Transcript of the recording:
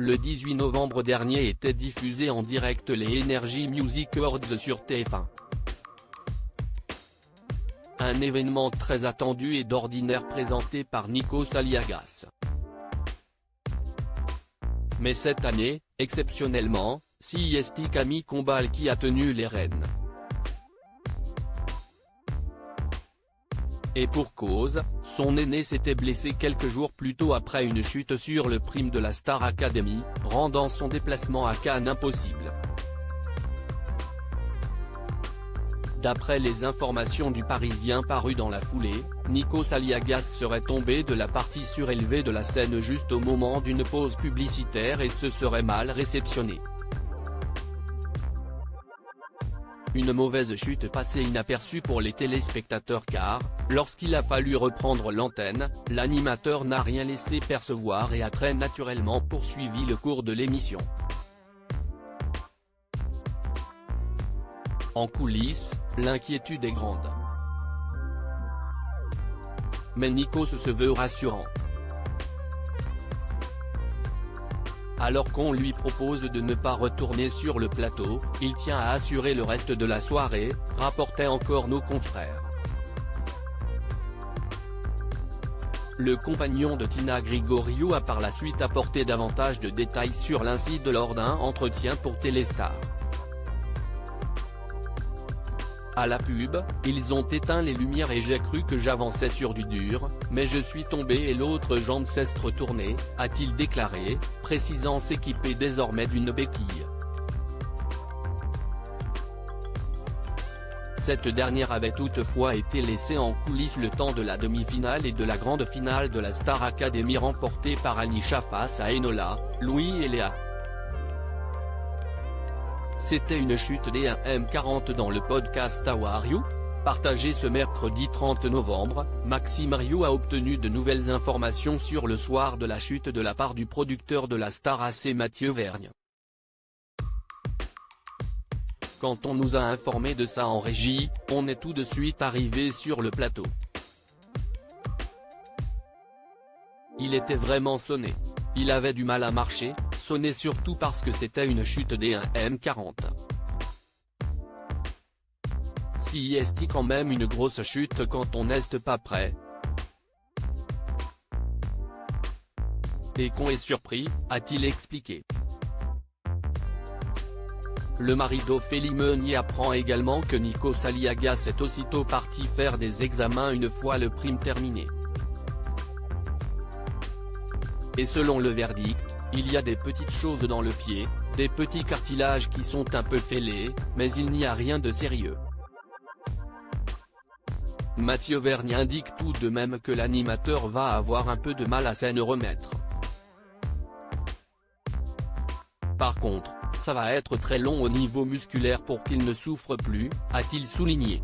Le 18 novembre dernier était diffusé en direct les Energy Music Awards sur TF1. Un événement très attendu et d'ordinaire présenté par Nikos Aliagas. Mais cette année, exceptionnellement, c'est Camille Combal qui a tenu les rênes. Et pour cause, son aîné s'était blessé quelques jours plus tôt après une chute sur le prime de la Star Academy, rendant son déplacement à Cannes impossible. D'après les informations du Parisien parues dans la foulée, Nikos Aliagas serait tombé de la partie surélevée de la scène juste au moment d'une pause publicitaire et se serait mal réceptionné. Une mauvaise chute passée inaperçue pour les téléspectateurs car, lorsqu'il a fallu reprendre l'antenne, l'animateur n'a rien laissé percevoir et a très naturellement poursuivi le cours de l'émission. En coulisses, l'inquiétude est grande. Mais Nikos se veut rassurant. Alors qu'on lui propose de ne pas retourner sur le plateau, il tient à assurer le reste de la soirée, rapportaient encore nos confrères. Le compagnon de Tina Grigoriou a par la suite apporté davantage de détails sur l'incident lors d'un entretien pour Téléstar. À la pub, ils ont éteint les lumières et j'ai cru que j'avançais sur du dur, mais je suis tombé et l'autre jambe s'est retournée, a-t-il déclaré, précisant s'équiper désormais d'une béquille. Cette dernière avait toutefois été laissée en coulisses le temps de la demi-finale et de la grande finale de la Star Academy remportée par Anisha face à Enola, Louis et Léa. C'était une chute des 1M40 dans le podcast How Are You ? Partagé ce mercredi 30 novembre, Maxime Rio a obtenu de nouvelles informations sur le soir de la chute de la part du producteur de la Star AC Mathieu Vergne. Quand on nous a informé de ça en régie, on est tout de suite arrivé sur le plateau. Il était vraiment sonné. Il avait du mal à marcher, sonné surtout parce que c'était une chute des 1M40. Si est quand même une grosse chute quand on n'est pas prêt. Et qu'on est surpris, a-t-il expliqué. Le mari d'Ophélie Meunier apprend également que Nikos Aliagas est aussitôt parti faire des examens une fois le prime terminé. Et selon le verdict, il y a des petites choses dans le pied, des petits cartilages qui sont un peu fêlés, mais il n'y a rien de sérieux. Mathieu Vergne indique tout de même que l'animateur va avoir un peu de mal à s'en remettre. Par contre, ça va être très long au niveau musculaire pour qu'il ne souffre plus, a-t-il souligné.